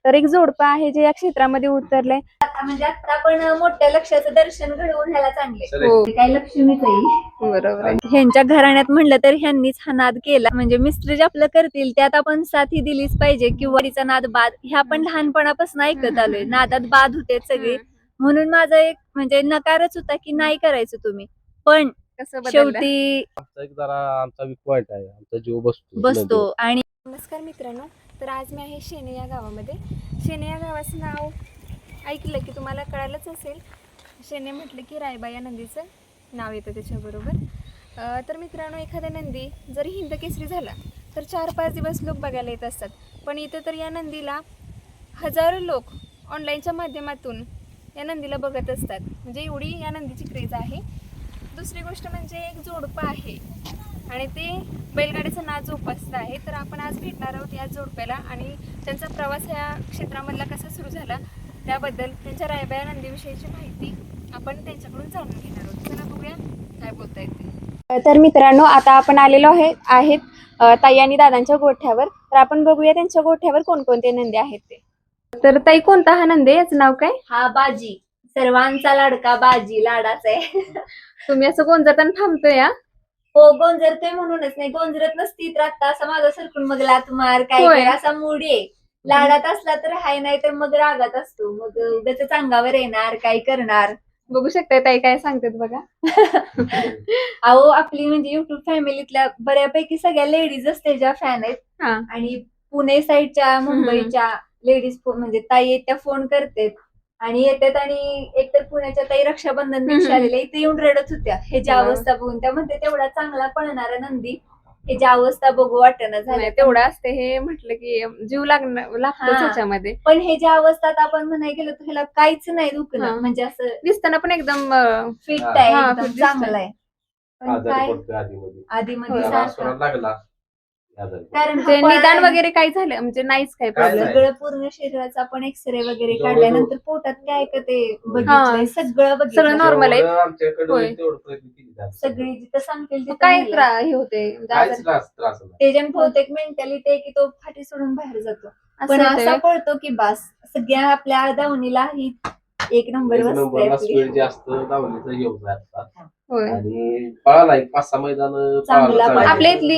तर एक जोडपं आहे जे या क्षेत्रामध्ये उतरलंय. म्हणजे आता आपण मोठ्या लक्ष्याचं दर्शन घडवून ह्याला चांगले हो काय लक्ष्मीच आहे. बरोबर आहे. ह्यांच्या घराण्यात म्हणलं तर ह्यांनीच हा नाद केला. म्हणजे मिस्त्री जे आपलं करतील त्यात आपण साथी दिलीच पाहिजे. किंवा तिचा नाद बाद हे आपण लहानपणापासून ऐकत आलोय. नादात बाद होते सगळे. म्हणून माझा एक म्हणजे नकारच होता की नाही करायचं तुम्ही. पण शेवटी एक जरा आमचा वीक पॉइंट आहे, आमचा जीव बसतो. आणि नमस्कार मित्रांनो, तर आज मी आहे शेने या गावामध्ये. शेने या गावाचं नाव ऐकलं की तुम्हाला कळालंच असेल. शेने म्हटलं की रायबा या नंदीचं नाव येतं त्याच्याबरोबर. तर मित्रांनो, एखादा नंदी जरी हिंद केसरी झाला तर 4-5 दिवस लोक बघायला येत असतात. पण इथं तर या नंदीला हजारो लोक ऑनलाईनच्या माध्यमातून या नंदीला बघत असतात. म्हणजे एवढी या नंदीची क्रेज आहे. दुसरी गोष्ट म्हणजे एक जोडपं आहे आणि ते बैलगाडीचं नाद जोपासत आहे. तर आपण आज भेटणार आहोत या जोडप्याला आणि त्यांचा प्रवास या क्षेत्रामधला कसा सुरू झाला त्याबद्दल, त्यांच्या रायबा या नंदीविषयीची माहिती आपण त्यांच्याकडून जाणून घेणार आहोत. चला बघूया काय बोलता येते. तर मित्रांनो, आता आपण आलेलो आहेत ताई आणि दादांच्या गोठ्यावर. तर आपण बघूया त्यांच्या गोठ्यावर कोणकोणते नंदी आहेत ते. तर ताई, कोणता हा नंदी, याचं नाव काय? हा बाजी, सर्वांचा लाडका बाजी, लाडाचा आहे. तुम्ही असं गोंजरताना थांबतोय या? हो, गोंजरतोय म्हणूनच नाही. गोंजरत नसती तर आता असं मागं सरकून मग लात मार काय होय. कर असा मूड आहे. लाडात असला तर हाय, नाही तर मग रागात असतो. मग त्याच अंगावर येणार काय करणार. बघू शकताय ताई काय सांगतात बघा. अहो, आपली म्हणजे युट्यूब फॅमिलीतल्या बऱ्यापैकी सगळ्या लेडीजच त्याच्या फॅन आहेत. हा. आणि पुणे साईडच्या, मुंबईच्या लेडीज म्हणजे ताई त्या फोन करतात आणि येतात. आणि एकतर पुण्याच्या ताई रक्षाबंधन दिवशी आलेल्या इथे येऊन रडत होत्या ह्याची अवस्था बघून. त्या म्हणते तेवढा चांगला पळणारा नंदी ह्याची अवस्था बघू वाटणं झालं. तेवढं असते हे म्हटलं की जीव लागतोच हा. ह्याच्यामध्ये. पण ह्याच्या अवस्थात आपण म्हणाय गेलो तर ह्याला काहीच नाही दुखणं. हा. म्हणजे असं दिसताना पण एकदम फिट हा. आहे, हा, एकदम fit दिसतंय. चांगला आहे. पण आजारी काय पडतोय आधीमध्ये. आधीमध्ये होय. सारखा लागला आजारी. कारण ते हा निदान पळायला- वगैरे काय झालं म्हणजे नाहीच काय काय प्रॉब्लेम. नाही. सगळं पूर्ण शरीराचा आपण एक्सरे वगैरे जवळ- काढल्यानंतर पोटात काय का ते बघितलंय. हा. सगळं सगळं बघितलं. normal आहे. जेवढं आमच्याकडे होय. होईल तेवढं प्रयत्न केली जाते. सगळी जिथं सांगतील तिथं काय नेलंय. हे होते काहीच त्रास नाही. त्याच्याने बहुतेक मेंटॅलिटी आहे की तो फाटी सोडून बाहेर जातो. असं पण होतंय असा व्हय? पळतो की बास, सगळ्या आपल्या दावणीला ही एक नंबर एक वस्तू आहे नंबरला आपली. स्पीड जास्त दावणीचं येऊन जातात. होय. आणि पळाला एक 5-6 मैदान चांगला पळाला. आपल्या इथली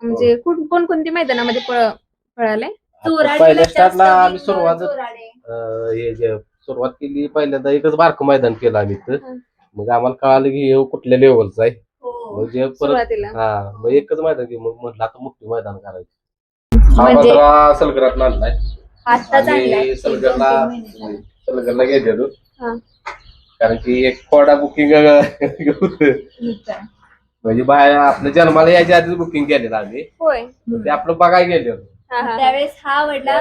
म्हणजे कोणकोणती मैदानामध्ये पळाले? पहिल्या स्टार्टला आम्ही चोराडे. सुरुवात केली. पहिल्यांदा एकच बारकं मैदान केलं आम्ही इथं. हं. मग आम्हाला कळालं की हे कुठल्या लेवलचं आहे. हो. म्हणजे परत सुरुवातीला हा, मग एकच मैदान की मग म्हटलं आता मोठी मैदान करायची. म्हणजे सलगरात आणलाय आता चांगला आणि सलगरला गेलेलो. हा. कारण की एक खोडा बुकिंग म्हणजे बाहेर आपल्या जन्माला यायच्या आधीच बुकिंग केलेलं आम्ही. होय. ते आपलं बघायला गेलेलो. हा, हा. त्यावेळेस हा आवडला.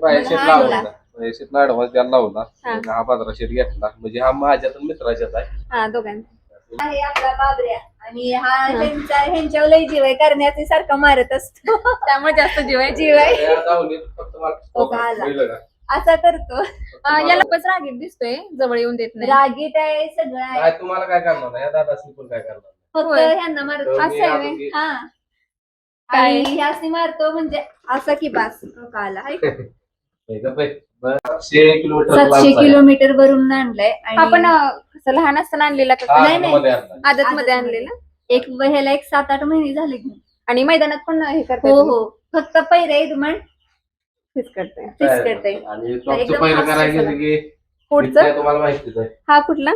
बाहेर शेत हा लावला. आणला. बाहेर शेतला ऍडव्हान्स द्यायला लावला. हा. मग हा 15 शेत घेतला. म्हणजे हा माझ्यात आणि मित्राच्यात आहे. हा, दोघांचे. आहे आपला बाबऱ्या. आणि हा ह्यांच्यावर लय जीव आहे, करण्याचे सारखा मारत असतो. त्यामुळे जास्त जीव आहे. जीव आहे या दावणीत फक्त मला तो घाला. कळलं का? असा करतो. याला खूपच रागीट दिसतोय, जवळ येऊन देत नाही. रागीट आहे सगळं आहे. काय तुम्हाला काय करणार नाही? या दादाशी पण काय करणार? फक्त होय. ह्यांना मारतो तर असं मी आहे आता व्हय? की- हा. काय? आणि ह्यासनी मारतो म्हणजे असं की बास काला. 700 किलोमीटर 700 किलोमीटर वरून आणलंय. आपण आणि कसं लहान असताना आणलेला का? नाही, नाही. आदत मध्ये आणलेला. एक ह्याला एक 7-8 महिने झाले की. आणि मैदानात पण हे करतात. हो हो, फक्त पहिरे दुमण तेच करते. फिक्स करते. आणि टॉपचं एकदम पहिलं fast करायला आहे गेलं की पुढचं काय तुम्हाला माहितीच आहे. हा कुठला?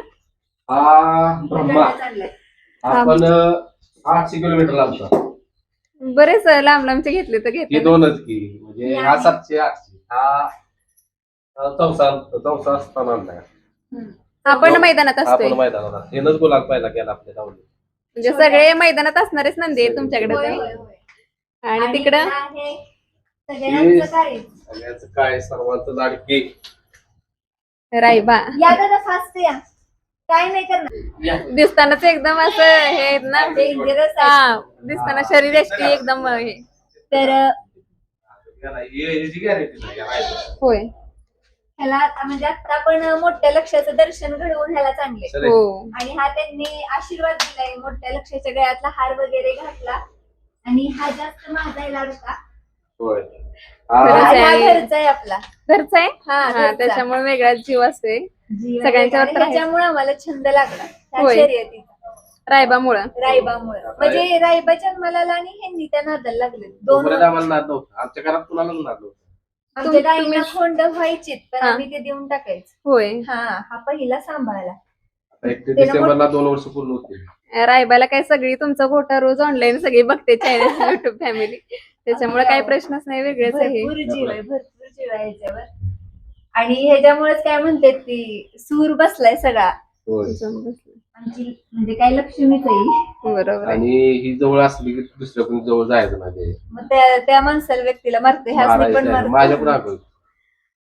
हा ब्रह्मा चाललंय. आपण 800 किलोमीटर लांबचा. बरेच लांब लांबचे घेतले तर हे घेतले. दोनच की म्हणजे हा 700-800 हा चौसा असताना आणलाय. आपण मैदानात आपण असतोय मैदानात हेनच गुलाल पहिला केला आपल्या दावणीत. म्हणजे सगळे मैदानात असणारेच नंदी आहेत तुमच्याकडे होय, ते. होय, होय. आणि तिकडं इकडं आहे सगळ्यांचं काय. सगळ्याचं काय सर्वांचं लाडकी रायबा. या दादा फास्ट या, काय नाही करणार. दिसतानाच एकदम असं हे आहेत ना. डेंजरस आहे. हा, दिसताना शरीराची एकदम हे. तर याची गॅरंटी नाही राहिलं. होय. ह्याला म्हणजे आता आपण मोठ्या लक्ष्याचं दर्शन घडवून ह्याला चांगले. हो. आणि हा त्यांनी आशीर्वाद दिलाय. मोठ्या लक्ष्याच्या गळ्यातला हार वगैरे घातला. आणि हा जास्त माझा लाडका. होय. खरंच आहे. हा आणि घरचा आहे आपला. घरचा आहे हा हा, घरचा. त्याच्यामुळे वेगळाच जीव असतोय जीवन सगळ्यांच्यावर आणि तर आहेच. ह्याच्यामुळे आम्हाला छंद लागला ह्या होय. शर्यतीचा. रायबामुळं. रायबामुळे म्हणजे रायबा जन्माला आला आणि ह्यांनी त्या नादाला लागले. दोन तोपर्यंत आम्हाला नाद नव्हतं, आमच्या घरात कुणालाच नाद नव्हतं. आमच्या गाईला तुम्ही- खोंड व्हायचीत पण हा. आम्ही ते देऊन टाकायचो. होय. हा पहिला सांभाळला. 1 डिसेंबरला 2 वर्ष पूर्ण होते. रायबाला काय सगळी तुमचा गोटा रोज ऑनलाईन सगळी बघते चॅनल युट्यूब फॅमिली, त्याच्यामुळे काही प्रश्नच नाही, वेगळेच आहे. भरपूर जीव आहे ह्याच्यावर. आणि ह्याच्यामुळेच काय म्हणते ती सूर बसलाय सगळा. होय. आमची म्हणजे काय लक्ष्मीच आहे. बरोबर आहे. आणि ही जवळ असली की दुसऱ्या कोणी जवळ जायचं नाही. मग त्या माणसाला व्यक्तीला मारते ह्या पण माझ्या पण मारते. आठवत.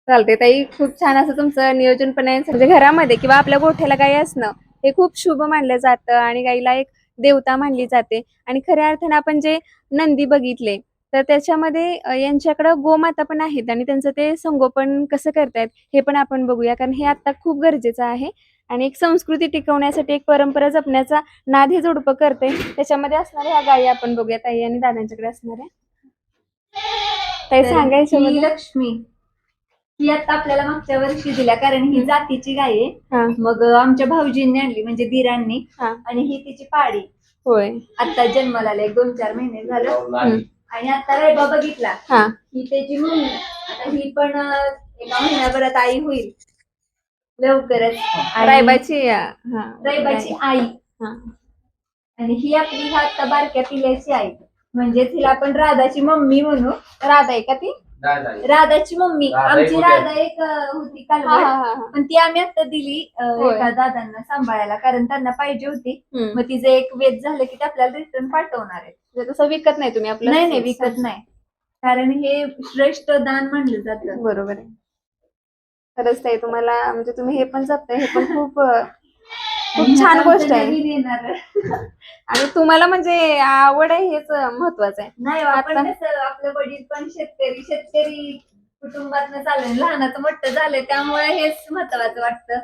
चालते ताई, खूप छान असं तुमचं नियोजन पण आहे. म्हणजे घरामध्ये किंवा आपल्या गोठ्याला गाई असणं हे खूप शुभ मानलं जातं आणि गाईला एक देवता मानली जाते. आणि खऱ्या अर्थाने आपण जे नंदी बघितले तर त्याच्यामध्ये यांच्याकडं गोमाता पण आहेत आणि त्यांचं ते संगोपन कसं करतायत हे पण आपण बघूया, कारण हे आता खूप गरजेचं आहे. आणि एक संस्कृती टिकवण्यासाठी, एक परंपरा जपण्याचा नाद हे जोडपं करते. त्याच्यामध्ये असणाऱ्या ह्या गायी आपण बघूया ताई आणि दादांच्याकडे असणाऱ्या. ताई तर सांगायचं ही म्हणजे लक्ष्मी ही आता आपल्याला मागच्या वर्षी दिल्या कारण ही जातीची गाय आहे. हा. मग आमच्या भाऊजींनी आणली म्हणजे दिरांनी. हा. आणि ही तिची पाडी होय. आता जन्माला आले 2-4 महिने झालं. आणि आता रायबा बघितला हा. ही त्याची मम्मी. आता ही पण एका महिन्याभरात आई होईल लवकरच. आणि रायबाची रायबाची आई. हा. आणि ही आपली आता बारक्या पिल्याची आई म्हणजे तिला आपण राधाची मम्मी म्हणू. राधा आहे का ती? राधाची मम्मी. राधा एक आमची होती. राधा एक होती कालवड. पण ती आम्ही आता दिली होय. एका दादांना सांभाळायला कारण त्यांना पाहिजे होती. हम्म. मग तिचं एक वेद झालं की ते आपल्याला रिटर्न पाठवणार आहे. म्हणजे तसं विकत नाही तुम्ही आपलं? नाही विकत नाही कारण हे श्रेष्ठ दान मानलं जातं. बरोबर आहे. खरंच ताई, तुम्हाला म्हणजे तुम्ही हे पण जपताय, हे पण खूप छान गोष्ट आहे. नवीन येणार आणि तुम्हाला म्हणजे आवड आहे हेच महत्वाचं आहे. नाही आपण कसं आपलं वडील पण शेतकरी कुटुंबातनं चाललंय, लहानाचं मोठं झालंय त्यामुळे हेच महत्वाचं वाटतं.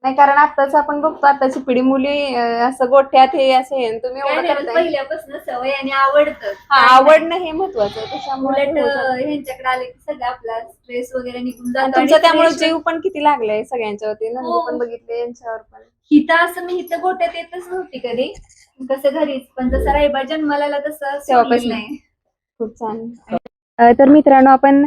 नाही, कारण आताच आपण बघतो आताची पिढी मुली असं गोठ्यात हे असे आहे, तुम्ही काय एवढं नाही, करताय. पहिल्यापासून सवय आणि आवडतं. आवडणं हे महत्वाचं आहे. त्याच्यामुळे उलट ह्यांच्याकडे आले की सगळं आपला स्ट्रेस वगैरे निघून जातो. तुमचा त्यामुळे fresh जीव पण किती लागलाय सगळ्यांच्यावरती. नंदी हो. पण बघितले, यांच्यावर पण. हिथं असं मी हिथं गोट्यात येतच नव्हती कधी कसं घरीच, पण जसं रायबा जन्माला आला तसं सोडलेलं नाही. खूप छान. तर मित्रांनो, आपण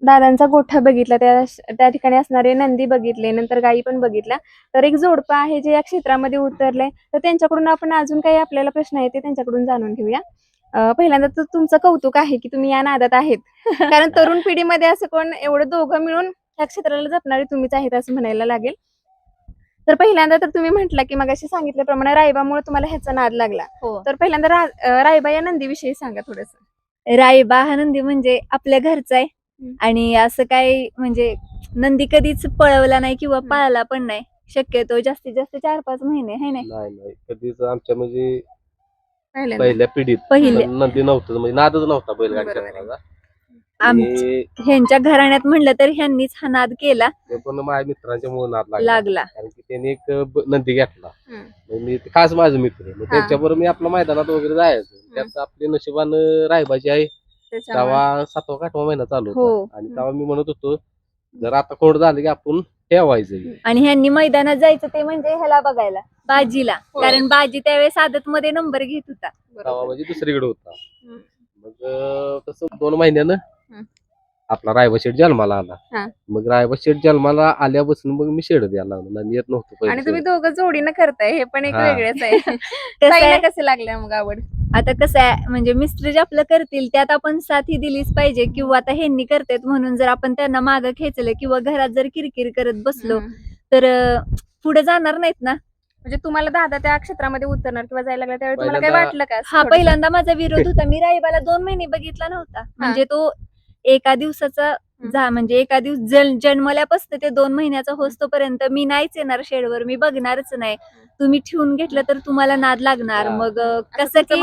दादांचा गोठा बघितला, त्या ठिकाणी असणारे नंदी बघितले, नंतर गायी पण बघितल्या. तर एक जोडपं आहे जे या क्षेत्रामध्ये उतरलंय, तर त्यांच्याकडून आपण अजून काही आपल्याला प्रश्न आहेत ते त्यांच्याकडून जाणून घेऊया. पहिल्यांदा तर तुमचं कौतुक आहे की तुम्ही या नादात आहेत. कारण तरुण पिढीमध्ये असं कोण एवढं दोघं मिळून या क्षेत्राला जपणारे तुम्हीच आहेत असं म्हणायला लागेल. तर पहिल्यांदा तर तुम्ही म्हटलं की मगाशी सांगितल्याप्रमाणे रायबामुळे तुम्हाला ह्याचा नाद लागला. हो. तर पहिल्यांदा रायबा या नंदीविषयी सांगा थोडस. रायबा हा नंदी म्हणजे आपल्या घरचा आहे. आणि असं काही म्हणजे नंदी कधीच पळवला नाही किंवा पाळला पण नाही. शक्यतो जास्तीत जास्त 4-5 महिने है नाही. नाही कधीच आमच्या म्हणजे पहिल्यांदा पहिल्या पिढीत पहिले नंदी नव्हतं, म्हणजे नादच नव्हता बैलगाडी बरोबर आहे. क्षेत्राचा. ह्यांच्या घराण्यात म्हणलं तर ह्यांनीच हा नाद केला ते पण माझ्या मित्रांच्या मुळे नाद लागला. कारण की त्यांनी एक नंदी घेतला. मग मी खास माझं मित्र, मग त्यांच्याबरोबर मी आपल्या मैदानात वगैरे जायचो. त्यात आपल्या नशिबानं रायबाची आहे तेव्हा 7वा-8वा महिना चालू होता. आणि तेव्हा मी म्हणत होतो जर आता कोण झालं की आपण ठेवायचं. आणि ह्यांनी मैदानात जायचं ते म्हणजे ह्याला बघायला, बाजीला. कारण बाजी त्यावेळेस आदत मध्ये नंबर घेत होता. तेव्हा म्हणजे दुसरीकडे होता. मग तसं 2 महिन्यानं आपला रायबा शेठ जन्माला आला. मग रायबा शेठ जन्माला आल्यापासून मग मी शेड द्यायला लागलो आणि येत नव्हतो. आणि तुम्ही दोघं जोडीनं करताय हे पण एक वेगळंच आहे. कसं ताईला आहे, कसं लागलं मग आवड? आता कसं आहे म्हणजे मिस्टर जे आपलं करतील त्यात आपण साथी दिलीच पाहिजे. किंवा आता ह्यांनी करतात म्हणून जर आपण त्यांना मागं खेचलं किंवा घरात जर किरकिर करत बसलो तर पुढे जाणार नाहीत ना. म्हणजे तुम्हाला दादा त्या क्षेत्रामध्ये उतरणार किंवा जायला लागला त्यावेळी तुम्हाला काय पहिल्यांदा- वाटलं का? हा पहिल्यांदा माझा विरोध होता. मी रायबाला 2 महिने बघितला नव्हता. म्हणजे तो एका दिवसाचा म्हणजे एका दिवस जन्मल्यापासून ते 2 महिन्याचा होस्तोपर्यंत मी नाहीच येणार शेडवर, मी बघणारच नाही. तुम्ही ठेवून घेतलं तर तुम्हाला नाद लागणार. मग कसं की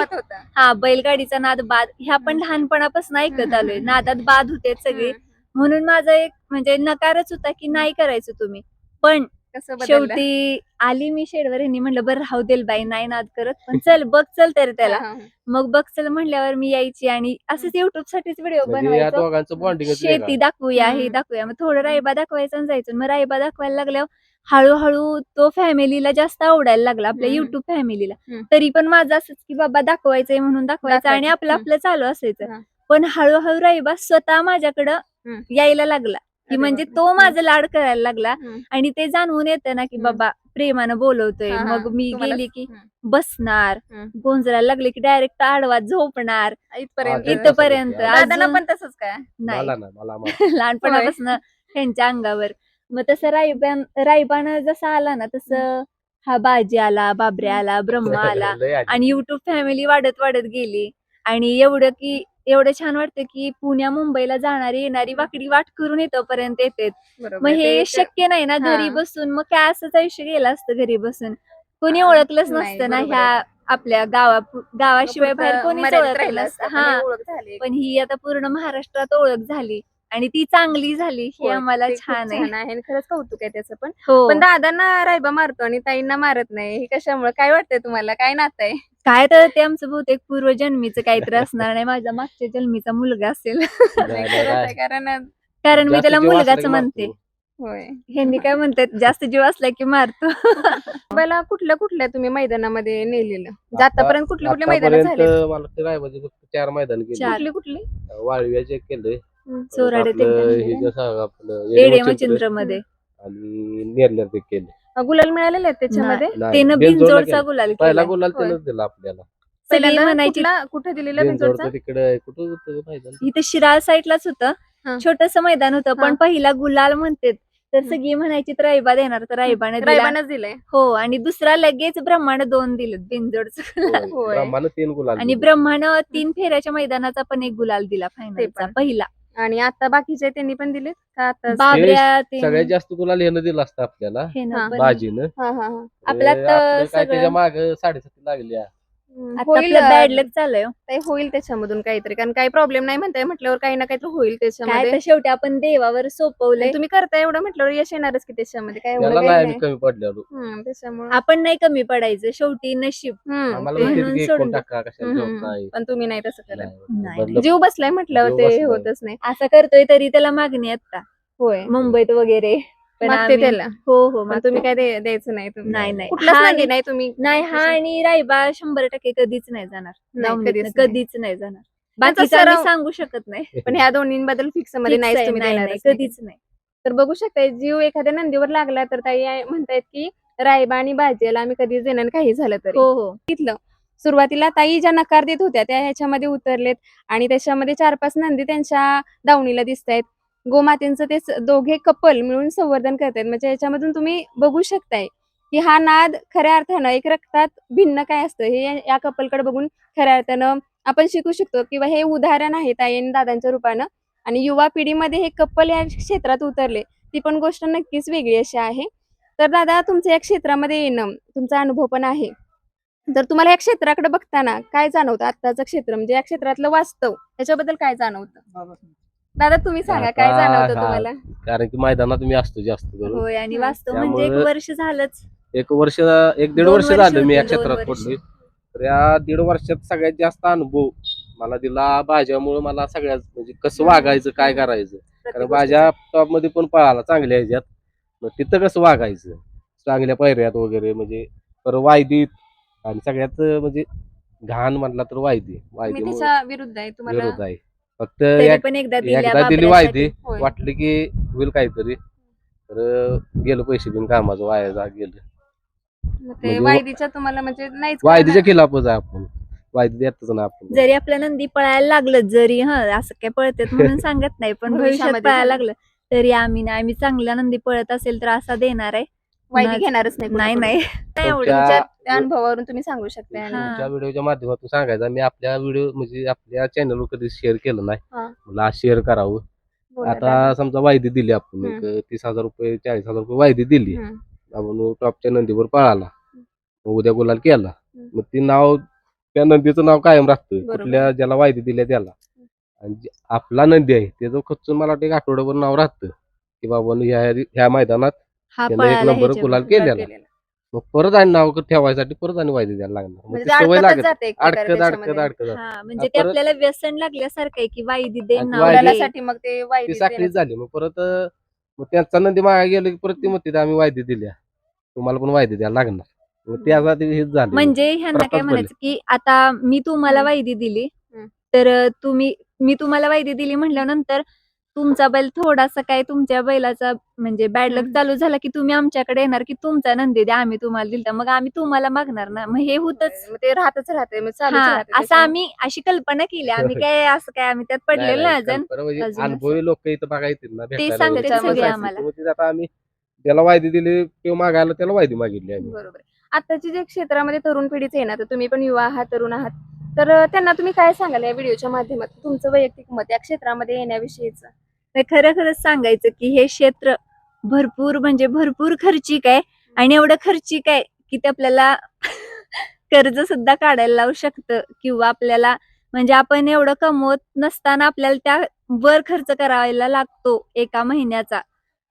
हा बैलगाडीचा नाद बाद ह्या पण लहानपणापासून ऐकत आलोय. नादात बाद होते सगळे. म्हणून माझा एक म्हणजे नकारच होता की नाही करायचं तुम्ही. पण कसं बदललं? शेवटी आली मी शेडवर, ह्यांनी म्हणलं बरं राहू देल बाई, नाही नाद करत, पण चल बघ चल तर त्याला. हा, हा, हा. मग बघ चल म्हणल्यावर मी यायची आणि असंच युट्यूब साठीच व्हिडिओ म्हणजे या बनवायचो. दोघांचं बॉन्डिंगच शेती दाखवूया, हे हम्म. दाखवूया, मग थोडं रायबा दाखवायचं आणि जायचं. मग रायबा दाखवायला लागल्यावर हळूहळू तो फॅमिलीला जास्त आवडायला लागला, आपल्या हम्म. युट्यूब फॅमिलीला. हम्म. तरी पण माझं असंच की बाबा दाखवायचंय म्हणून दाखवायचं आणि दाखवायचं. आपलं आपलं चालू असायचं. हा. पण हळूहळू रायबा स्वतः माझ्याकडं हम्म. यायला लागला, की अरे म्हणजे बापरे. तो माझं लाड करायला लागला. हम्म. आणि ते जाणवून येतं ना की हम्म. बाबा प्रेमानं बोलवतोय. हा, हा. मग मी तुम्हाला- गेली की हम्म. बसणार, हम्म. गोंजरायला लागले की डायरेक्ट आडवा झोपणार. इथपर्यंत हा, इथपर्यंत तसं दादांना अजून पण तसंच काय? नाही. मला ना मला लहानपणापासून त्यांच्या अंगावर. मग तसं रायबानं जसं आला ना तसं हा बाजी आला, बाबऱ्या आला, ब्रह्मा आला लय आधी. आणि युट्यूब फॅमिली वाढत वाढत गेली. आणि एवढं छान वाटतं की पुण्या मुंबईला जाणारी येणारी वाकडी वाट करून इथपर्यंत येते. बरोबर मग आहे. हे ते एक- शक्य नाही ना घरी हा. बसून. मग काय असंच आयुष्य गेलं असतं घरी बसून. कोणी हा, ओळखलंच नाही, नसतं ना बरोबर ह्या आहे. आपल्या गावाशिवाय बाहेर पुरतं कोणीच मर्यादित ओळखलं राहिलं नसतं. असतं, पण हे हा, ओळख झाली. पण ही आता पूर्ण महाराष्ट्रात ओळख झाली आणि ती चांगली झाली, हे होय, आम्हाला ते खूप छान आहे. छान आहे आणि खरंच कौतुक आहे त्याचं पण. हो. पण दादांना रायबा मारतो आणि ताईंना मारत नाही, हे कशामुळे? काय वाटतंय तुम्हाला? काय नातं आहे? काय तर ते आमचं बहुतेक पूर्वजन्मीचं काहीतरी असणार, नाही माझा मागच्या जन्मीचा मुलगा असेल. नाही, खरंच आहे, नाही. कारण कारण मी जास्त त्याला जीव असला मुलगाच की म्हणते. मारतो. होय. ह्यांनी काय म्हणतात, जास्त जीव असला की मारतो. पहिला कुठल्या तुम्ही मैदानामध्ये नेलेलं? आतापर्यंत कुठली मैदान आतापर्यंत झाले? मला ते रायबाचे फक्त 4 मैदान केले. चार. कुठली? वाळव्याचे केले. चोराड्यात एकदा आपलं नेलेलं हे ना. जसं आपलं येडे येडेमचिंत्र मचिंद्र मध्ये आणि नेरल्यात ते केले. गुलाल मिळालेले आहेत त्याच्यामध्ये? नाही, त्यानं बिनजोडला बिनजोडचा केलं. गुलाल पहिला केला. गुलाल होय. त्यानंच दिला आपल्याला. सगळी पहिल्यांदा म्हणायची कुठे दिलेलं बिनजोडचा? बिनजोडचं तिकडे कुठं होतं मैदान? इथं शिराळ साईडलाच होतं, हा. छोटस मैदान होतं, पण हा. पहिला गुलाल म्हणते तर हम्म. सगळी म्हणायची तर रायबा देणार, तर रायबाने दिला. रायबानच दिलंय. हो, आणि दुसरा लगेच ब्रह्मानं 2 दिलेत बिनजोडचं. होय. होय. ब्रह्मानं 3 गुलाल आणि दिले. ब्रह्मानं 3 फेऱ्याच्या मैदानाचा पण एक गुलाल दिला, ते फायनलचा पण. पहिला. आणि आता बाकीचे त्यांनी पण दिले का? आता बाबऱ्या सगळ्यात जास्त गुलाल यानं दिला असतं आपल्याला, हे हा. ना पण बाजीनं. हा, हा, हा. आपल्यात आपलं काय सगळं- त्याच्या माग 7.5 लागल्या. आता होईल, आपलं बॅड लक चालू ते होईल त्याच्यामधून काहीतरी, कारण काही प्रॉब्लेम नाही म्हणताय म्हटल्यावर काही ना काहीतरी होईल काय त्याच्यामध्ये. तर शेवटी आपण देवावर सोपवलंय. आणि तुम्ही करताय एवढं म्हटल्यावर यश येणारच की त्याच्यामध्ये, काय एवढं त्याला काही नाही नाही. कमी पडलेलो. त्याच्यामुळे आपण नाही कमी पडायचं, शेवटी नशीब. आम्हाला ते- म्हणते म्हणून की सोडून कोण टाका कशाला ठेवत नाही. पण तुम्ही नाही तसं करत. नाही, बदल- जीव बसलाय म्हटल्यावर जीव ते बसलाय. होतच नाही. असं करतोय तरी त्याला मागणी आता होय, मुंबईत वगैरे. पण मागते आम्ही- त्याला. हो हो पण मागते. तुम्ही काय द्यायचं नाही तुम्ही. नाही नाही कुठलाच हा नंदी आणि- नाही तुम्ही. नाही, हा आणि रायबा 100% कधीच नाही जाणार. नाही, दावणीतनं कधीच नाही. कधीच नाही जाणार. त्यांचा बाकीचं आम्ही सराव- सांगू शकत नाही. पण ह्या दोन्हींबद्दल फिक्स मध्ये Fix नाहीच आहे, तुम्ही नाही देणारच नाही, नाही. कधीच नाही. तर बघू शकताय, जीव एखाद्या नंदीवर लागला तर ताई म्हणतायत की रायबा आणि बाजीला आम्ही कधीच देणार नाही, काही झालं तरी. हो हो. बघितलं, सुरुवातीला ताई ज्या नकार देत होत्या त्या ह्याच्यामध्ये उतरलेत आणि त्याच्यामध्ये 4-5 नंदी त्यांच्या दावणीला दिसत आहेत. गोमातेंचं ते दोघे कपल मिळून संवर्धन करतायत. म्हणजे याच्यामधून तुम्ही बघू शकताय की हा नाद खऱ्या अर्थानं एक रक्तात भिन्न काय असतं हे या कपलकडे बघून खऱ्या अर्थानं आपण शिकू शकतो, किंवा हे उदाहरण आहे ताई आणि दादांच्या रूपानं. आणि युवा पिढीमध्ये हे कपल या क्षेत्रात उतरले, ती पण गोष्ट नक्कीच वेगळी अशी आहे. तर दादा, तुमचं या क्षेत्रामध्ये येणं, तुमचा अनुभव पण आहे, तर तुम्हाला या क्षेत्राकडे बघताना काय जाणवतं? आत्ताचं क्षेत्र म्हणजे या क्षेत्रातलं वास्तव, याच्याबद्दल काय जाणवतं? दादा तुम्ही सांगा, काय आता जाणवतं हा- तुम्हाला? कारण की मैदानात मी असतो जास्त करून. होय, आणि हम्म. वास्तव म्हणजे एक त्यामुळं- वर्ष झालंच. 1-1.5 2 वर्ष झालं मी या होतील, 2 क्षेत्रात वर्ष. पडलोय. तर या 1.5 वर्षात सगळ्यात जास्त अनुभव मला दिला भाज्यामुळे. मला सगळ्यात म्हणजे कसं वागायचं, काय करायचं. कारण भाज्या टॉप मध्ये पण पळाला चांगल्या ह्याच्यात, मग तिथं कसं वागायचं चांगल्या पायऱ्यात वगैरे, म्हणजे तर वायदीत. आणि सगळ्यात म्हणजे घाण म्हटला तर वायदी तुम्ही त्याच्या विरुद्ध आहे तुम्हाला? विरोध आहे. फक्त तरी पण एकदा दिल्या एकदा दिली बाबऱ्यासाठी. वायदी, होय. वाटलं की होईल काहीतरी, तर गेलं पैसे बिन कामाचं वाया गेलं. मग ते म्हणजे वायदीच्या तुम्हाला म्हणजे नाहीच वायदीच्या खिलाफच आहे आपण, वायदी देतच ना आपण. जरी आपल्या नंदी पळायला लागलं, जरी असं काय पळतात म्हणून सांगत नाही, पण भविष्यात भविष्यामध्ये पळायला झालं. लागलं तरी आम्ही चांगला नंदी पळत असेल तर असा देणार आहे. वायदी घेणारच नाही नाही कुणाकडून. नाही नाही एवढं. तुमच्या- त्या अनुभवावरून तुम्ही सांगू शकता. आणि हा. तुमच्या व्हिडिओच्या माध्यमातून सांगायचं, मी आपल्या व्हिडिओ म्हणजे आपल्या चॅनलवर कधी शेअर केलं नाही, हा. मला आज शेअर करावं. बोला आता दादा. समजा वायदी दिली आपण, एक 30,000 रुपये 40,000 रुपये वायदी दिली, हम्म. आपण टॉपच्या नंदीवर पळाला, मग उद्या गुलाल केला, मग ती नाव, त्या नंदीचं नाव कायम राहतं बरोबर. कुठल्या ज्याला वायदी दिल्या त्याला. आणि आपला नंदी आहे त्याचं खचून मला वाटतं 1 आठवड्याभर नाव राहतं की बाबा ह्या मैदानात हा त्यानं एक पळाला नंबर ह्याच्या गुलाल बरोबर. केलेला. मग परत आणि नाव ठेवायसाठी परत आणि वायदे द्यायला लागणार. मग म्हणजे ती ते सवय अडकतच लागत जाते एक प्रकारे अडकत त्याच्यामध्ये. जाते. हा म्हणजे ते परत- आपल्याला व्यसन लागल्यासारखं आहे की वायदी दे आणि नाव वायदी- दे. गुलालासाठी मग ते ती वायदी साखळीच देण्याचं. झाली. मग परत मग त्यांचा नंदी मागे गेलो की परत ती म्हणते आम्ही वायदे दिल्या, तुम्हाला पण वायदे द्यायला लागणार. मग त्याचा ते हेच झाले. म्हणजे ह्यांना काय प्रथाच म्हणायचं की आता मी तुम्हाला हम्म. वायदी दिली हम्म. तर मी तुम्हाला वायदी दिली म्हटल्यानंतर तुमचा बैल थोडासा काय तुमच्या बैलाचा म्हणजे बॅड लक हम्म. चालू झाला की तुम्ही आमच्याकडे येणार की तुमचा नंदी द्या आम्ही तुम्हाला दिलता मग आम्ही तुम्हाला मागणार ना मग हे होतच. मग ते राहतच राहते मग चालूच हा राहते असं त्याच्यामुळे. आम्ही अशी कल्पना केली आम्ही काय असं काय आम्ही त्यात नाही, पडलेलं नाही, नाही अजून कल्पना म्हणजे अजून असं. अनुभवी लोक इथं बघा येतील ना भेटायला सांगतात वगैरे. सगळे त्यामुळे आम्हाला. मग ते आता आम्ही त्याला वायदी दिली किंवा मागायला त्याला वायदी मागितली आम्ही. बरोबर आहे. आताची जे क्षेत्रामध्ये तरुण पिढीच आहे ना, तर तुम्ही पण युवा आहात, तरुण आहात, तर त्यांना तुम्ही काय सांगाल या व्हिडिओच्या माध्यमातून तुमचं वैयक्तिक मत या क्षेत्रामध्ये येण्याविषयीचं? तर खरं खरंच सांगायचं की हे क्षेत्र भरपूर म्हणजे भरपूर खर्चिक आहे आणि एवढं खर्चिक आहे की ते आपल्याला कर्ज सुद्धा काढायला लावू शकतं किंवा आपल्याला म्हणजे आपण एवढं कमवत नसताना आपल्याला त्या वर खर्च करायला लागतो एका महिन्याचा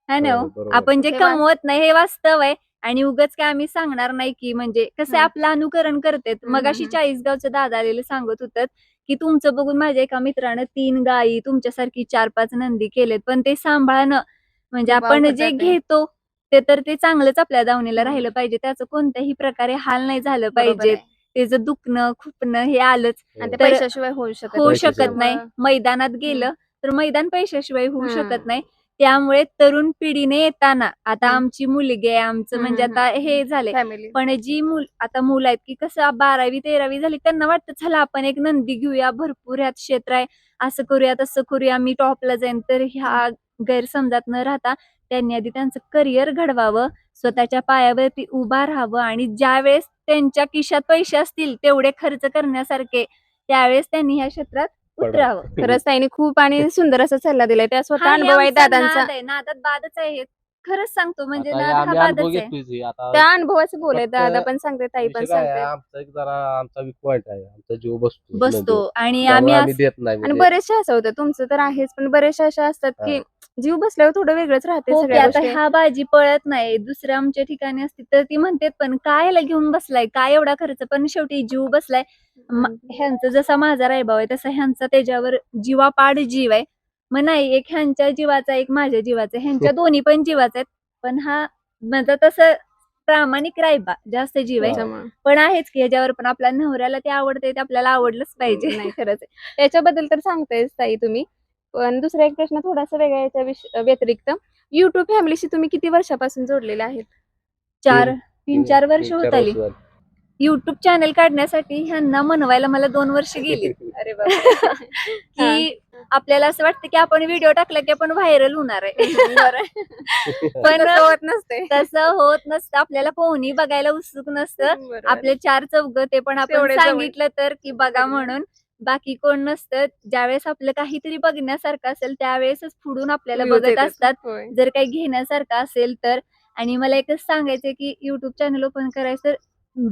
है ना हो? बरोबर. आपण जे हे कमवत नाही हे वास्तव आहे आणि उगाच काय आम्ही सांगणार नाही की म्हणजे कसं आहे, आपलं अनुकरण करते मग अशी हम्म. चाळीसगावचं दादा आलेले सांगत होतं की तुमचं बघून माझ्या एका मित्रानं 3 गायी तुमच्यासारखी 4-5 नंदी केलेत पण ते सांभाळणं म्हणजे खूप आपण अवघड जे जातंय. घेतो ते तर ते चांगलंच आपल्या दावणीला हम्म. राहिलं पाहिजे त्याचं कोणत्याही प्रकारे हाल नाही झालं बरोबर पाहिजे. आहे. त्याचं दुखणं खुपणं हे आलंच आणि ते तर पैशाशिवाय होऊ शकत होऊ नाही. शकत नाही. त्याच्यामुळं- मैदानात गेलं तर मैदान पैशाशिवाय होऊ हम्म. शकत नाही. त्यामुळे तरुण पिढीने येताना आता हम्म. आमची मुलगी आहे आमचं म्हणजे आता हे झाले फॅमिली. पण जी आता मुलं आहेत की कसं 12वी-13वी झाली त्यांना वाटतं चला आपण एक नंदी घेऊया भरपूर ह्यात क्षेत्र आहे असं करूया तसं करूया मी टॉपला जाईन तर ह्या गैरसमजात न राहता त्यांनी आधी त्यांचं करिअर घडवावं स्वतःच्या पायावरती उभा राहावं आणि ज्यावेळेस त्यांच्या खिशात पैसे असतील तेवढे खर्च करण्यासारखे त्यावेळेस त्यांनी ह्या क्षेत्रात उतरावं. खरंच ताईने खूप आणि सुंदर असा सल्ला दिलाय. त्या स्वतः हा, हे अनुभव आहे आमचा दादांचा. नाद आहे नादात बादच आहे हे. खरंच सांगतो म्हणजे आता हे नाद हा आम्ही अनुभव बादच आहे. घेतोय जे आता त्या अनुभवाचं बोलाय फक्त दादा पण सांगते, ताई पण विषय काय आहे, सांगते. आमचा एक जरा आमचा वीक पॉइंट आहे आमचा जीव बसतो बसतो नदीवर. आणि त्यामुळे आम्ही असं- देत नाही आणि म्हणजे बरेचसे असं होतं, तुमचं तर आहेच, पण बरेचसे अशा असतात की जीव बसल्यावर थोडं वेगळंच राहते हो की सगळ्या आता गोष्टी. हा बाजी पळत नाही दुसऱ्या आमच्या ठिकाणी असती तर ती म्हणतात पण कायला घेऊन बसलाय काय एवढा खर्च पण शेवटी जीव बसलाय. ह्यांचं जसा माझा रायभाव आहे तसा ह्यांचा त्याच्यावर जीवापाड जीव आहे. मग नाही एक ह्यांच्या जीवाचा एक माझ्या जीवाचा ह्यांच्या दोन्ही पण जीवाचा आहेत पण हा माझा तसं प्रामाणिक रायबा जास्त जीव आहे त्याच्यामुळं. पण आहेच की ह्याच्यावर पण आपल्या नवऱ्याला ते आवडते ते आपल्याला आवडलंच पाहिजे. नाही खरंच आहे. याच्याबद्दल तर सांगतायच ताई तुम्ही, पण दुसरा एक प्रश्न थोडासा वेगळा याच्या व्यतिरिक्त, युट्यूब फॅमिलीशी तुम्ही किती वर्षापासून जोडलेले आहेत? 3-4 वर्ष होत आली. झाली. युट्यूब चॅनल काढण्यासाठी ह्यांना मनवायला मला 2 वर्ष गेली. अरे बाबा. की आपल्याला असं वाटतं की आपण व्हिडिओ टाकला की आपण व्हायरल होणार आहे. पण तसं होत नसते. तसं होत नसतं आपल्याला कोणी बघायला उत्सुक नसतं. बरोबर. आपले 4 चौघ ते पण आपण तेवढे जवळ. सांगितलं तर की बघा म्हणून बाकी कोण नसतं. ज्यावेळेस आपलं काहीतरी बघण्यासारखं असेल त्यावेळेसच पुढून आपल्याला Views बघत येतात. असतात. होय. जर काही घेण्यासारखं असेल तर आणि मला एकच सांगायचं की युट्यूब चॅनल ओपन करायचं तर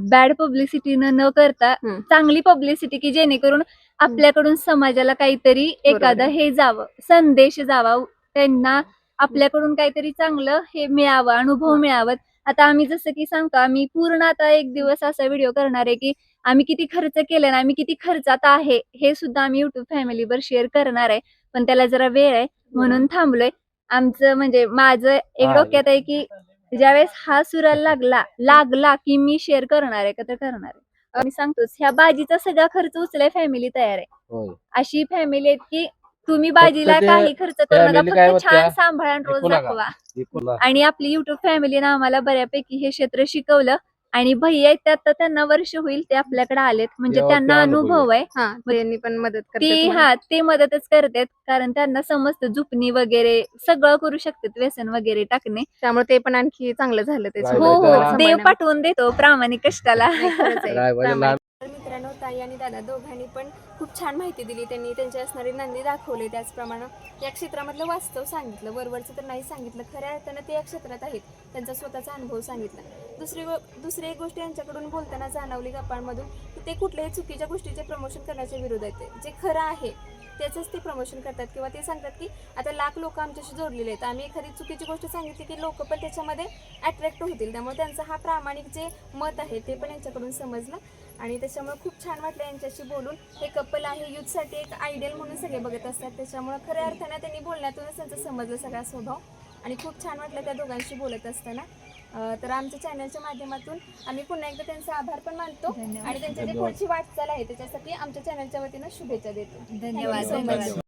बॅड पब्लिसिटी न करता हम्म. चांगली पब्लिसिटी की जेणेकरून आपल्याकडून समाजाला काहीतरी एखादं आहे. हे जावं संदेश जावा त्यांना आपल्याकडून काहीतरी चांगलं हे मिळावं अनुभव मिळावं. आता आम्ही जसं की सांगतो आम्ही पूर्ण आता एक दिवस असा व्हिडिओ करणार आहे की आम्ही किती खर्च केला ना आम्ही किती खर्चात आहे हे सुद्धा आम्ही युट्यूब फॅमिलीवर शेअर करणार आहे पण त्याला जरा वेळ आहे म्हणून थांबलोय. आमचं म्हणजे माझं एक हा. डोक्यात आहे की ज्यावेळेस हा सुराला लागला की मी शेअर करणार आहे का तर करणार आहे. मी सांगतोच ह्या बाजीचा सगळा खर्च उचलाय फॅमिली तयार आहे. होय. अशी फॅमिली आहेत की तुम्ही बाजीला ते काही खर्च करू नका family काय फक्त छान म्हणत्या, सांभाळा आणि रोज ऐकू नका. दाखवा. हे पुन्हा आणि आपली युट्यूब फॅमिलीनं आम्हाला बऱ्यापैकी हे क्षेत्र शिकवलं आणि भैया आहेत त्यात तर त्यांना वर्ष होईल ते आपल्याकडे आलेत म्हणजे तेव्हा त्यांना ते अनुभवी अनुभव आहे. हा, त्यांनी पण मदत ते करतात. ते मदतच करतात कारण त्यांना समजतं झुपणी वगैरे सगळं करू शकतात व्यसन वगैरे टाकणे. त्यामुळे ते पण आणखी चांगलं झालं हो त्याच्यामुळे हो तुम्हाला देव सांभाळण्यामध्ये. पाठवून देतो प्रामाणिक कष्टाला. नाही, खरंच आहे. रायबाचे प्रामाणिक. लहान तर मित्रांनो, ताई आणि दादा दोघांनी पण खूप छान माहिती दिली. त्यांनी त्यांची असणारी नंदी दाखवले, त्याचप्रमाणे या क्षेत्रामधलं वास्तव सांगितलं. वरवरचं तर नाही सांगितलं, खऱ्या अर्थानं ते या क्षेत्रात आहेत, त्यांचा स्वतःचा अनुभव सांगितला. दुसरी एक गोष्ट यांच्याकडून बोलताना जाणवली गप्पांमधून की ते कुठल्याही चुकीच्या गोष्टीचे प्रमोशन करण्याच्या विरोधात आहे. जे खरं आहे त्याचंच ते प्रमोशन करतात किंवा ते सांगतात की आता लाख लोक आमच्याशी जोडलेले आहेत, आम्ही एखादी चुकीची गोष्ट सांगितली की लोक पण त्याच्यामध्ये अट्रॅक्ट होतील. त्यामुळे त्यांचं हा प्रामाणिक जे मत आहे ते पण यांच्याकडून समजलं आणि त्याच्यामुळे खूप छान वाटलं यांच्याशी बोलून. हे कपल आहे यूथसाठी एक आयडियल म्हणून सगळे बघत असतात, त्याच्यामुळे खऱ्या अर्थाने त्यांनी बोलण्यातूनच त्यांचं समजलं सगळा स्वभाव आणि खूप छान वाटलं त्या दोघांशी बोलत असताना. तर आमच्या चॅनलच्या माध्यमातून आम्ही पुन्हा एकदा त्यांचा आभार पण मानतो आणि त्यांची जी पुढची वाटचाल आहे त्याच्यासाठी आमच्या चॅनलच्या वतीनं शुभेच्छा देतो. धन्यवाद. Thank you so much. धन्यवाद.